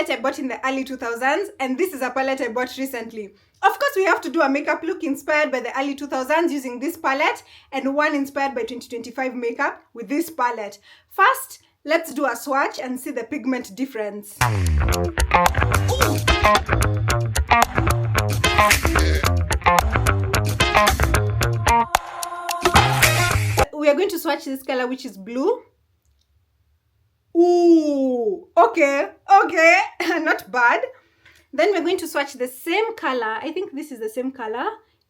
palette I bought in the early 2000s, and this is a palette I bought recently. Of course, we have to do a makeup look inspired by the early 2000s using this palette, and one inspired by 2025 makeup with this palette. First, let's do a swatch and see the pigment difference. We are going to swatch this color, which is blue. Ooh, okay, not bad. Then we're going to swatch the same color. I think this is the same color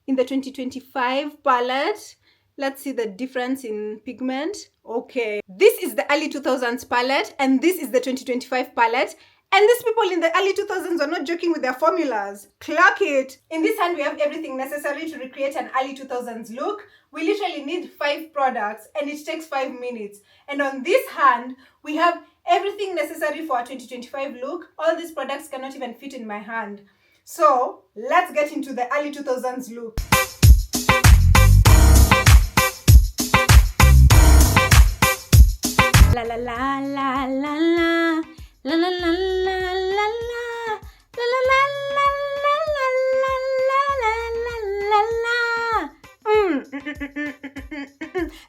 in the 2025 palette. Let's see the difference in pigment. Okay, this is the early 2000s palette, and this is the 2025 palette. And these people in the early 2000s are not joking with their formulas. Clock it! In this hand, we have everything necessary to recreate an early 2000s look. We literally need 5 products, and it takes 5 minutes. And on this hand, we have everything necessary for a 2025 look. All these products cannot even fit in my hand. So, let's get into the early 2000s look. La la la la la la. La la la la la la la la la la la la la la.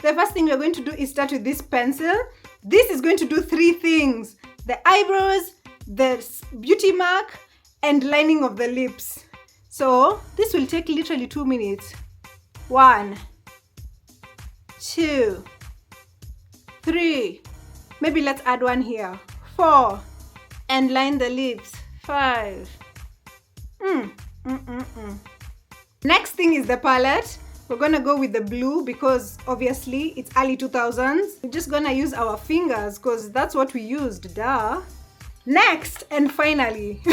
The first thing we're going to do is start with this pencil. This is going to do 3 things: the eyebrows, the beauty mark, and lining of the lips. So this will take literally 2 minutes. 1, 2, 3. Maybe let's add 1 here. 4, and line the lips. 5. Next thing is the palette. We're gonna go with the blue because obviously it's early 2000s. We're just gonna use our fingers because that's what we used, duh. Next and finally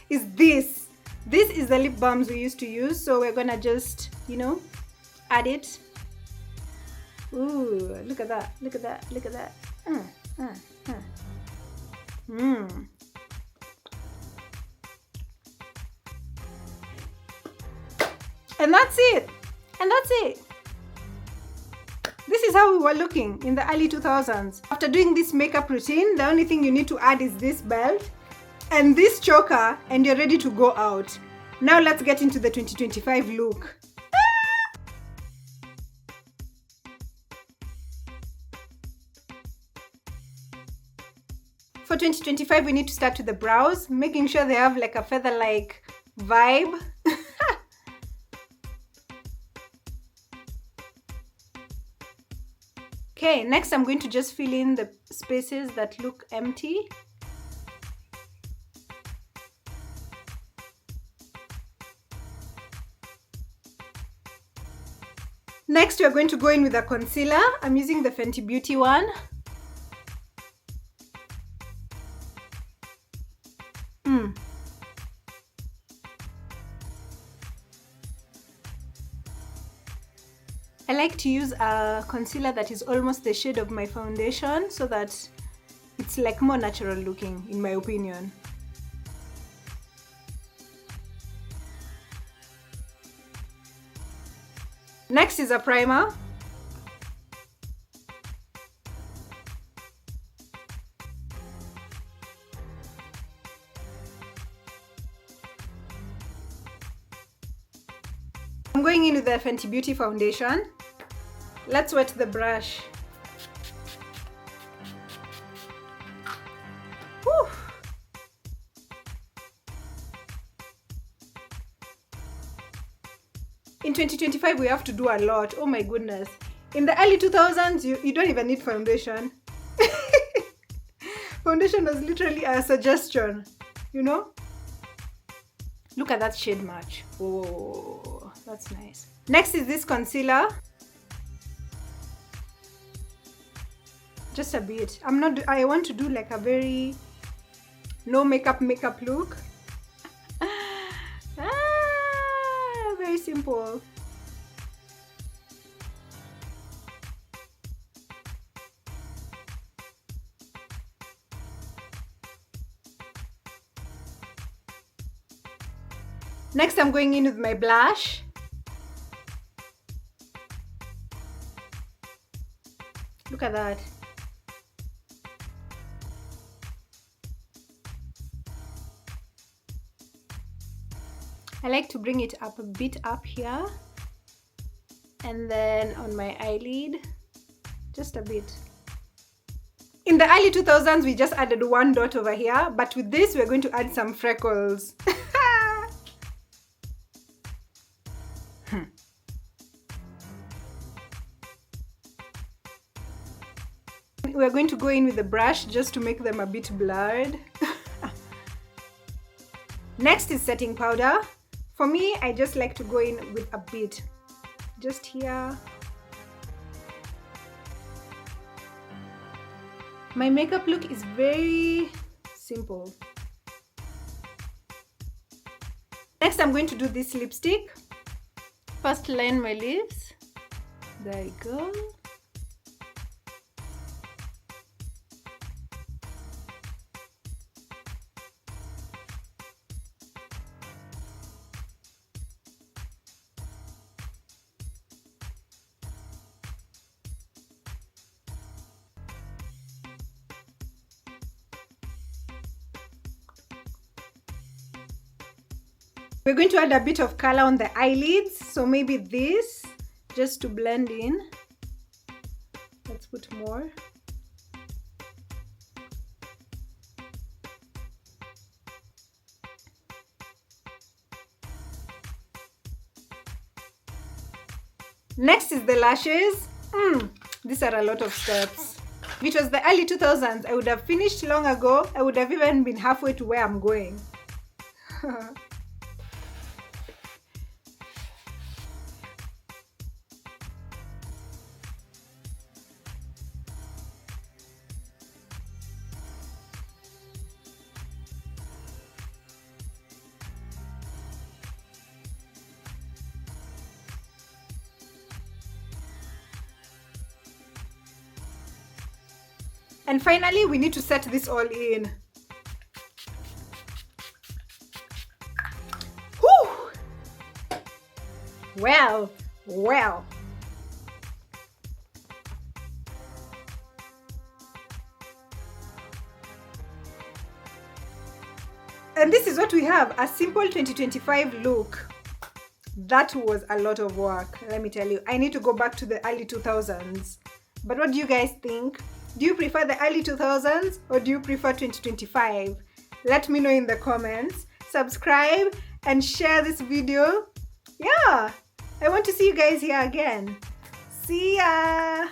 is this. This is the lip balms we used to use, so we're gonna just, add it. Ooh, look at that, look at that, look at that. And that's it. And that's it. This is how we were looking in the early 2000s. After doing this makeup routine, the only thing you need to add is this belt and this choker, and you're ready to go out. Now let's get into the 2025 look. For 2025, we need to start with the brows, making sure they have like a feather-like vibe. Okay, next I'm going to just fill in the spaces that look empty. Next, we're going to go in with a concealer. I'm using the Fenty Beauty one. I like to use a concealer that is almost the shade of my foundation so that it's like more natural looking, in my opinion. Next is a primer. I'm going in with the Fenty Beauty foundation. Let's wet the brush. Whew. In 2025, we have to do a lot. Oh my goodness. In the early 2000s, you don't even need foundation. Foundation was literally a suggestion, Look at that shade match. Oh, that's nice. Next is this concealer. Just a bit. I want to do like a very no makeup look. Very simple. Next, I'm going in with my blush. Look at that. I like to bring it up a bit up here, and then on my eyelid, just a bit. In the early 2000s, we just added one dot over here, but with this, we're going to add some freckles. We're going to go in with the brush just to make them a bit blurred. Next is setting powder. For me, I just like to go in with a bit, just here. My makeup look is very simple. Next, I'm going to do this lipstick. First, line my lips. There you go. We're going to add a bit of color on the eyelids, so maybe this, just to blend in. Let's put more. Next is the lashes. These are a lot of steps. If it was the early 2000s, I would have finished long ago. I would have even been halfway to where I'm going. And finally, we need to set this all in. Whew! Well. And this is what we have, a simple 2025 look. That was a lot of work, let me tell you. I need to go back to the early 2000s. But what do you guys think? Do you prefer the early 2000s or do you prefer 2025? Let me know in the comments. Subscribe and share this video. Yeah, I want to see you guys here again. See ya!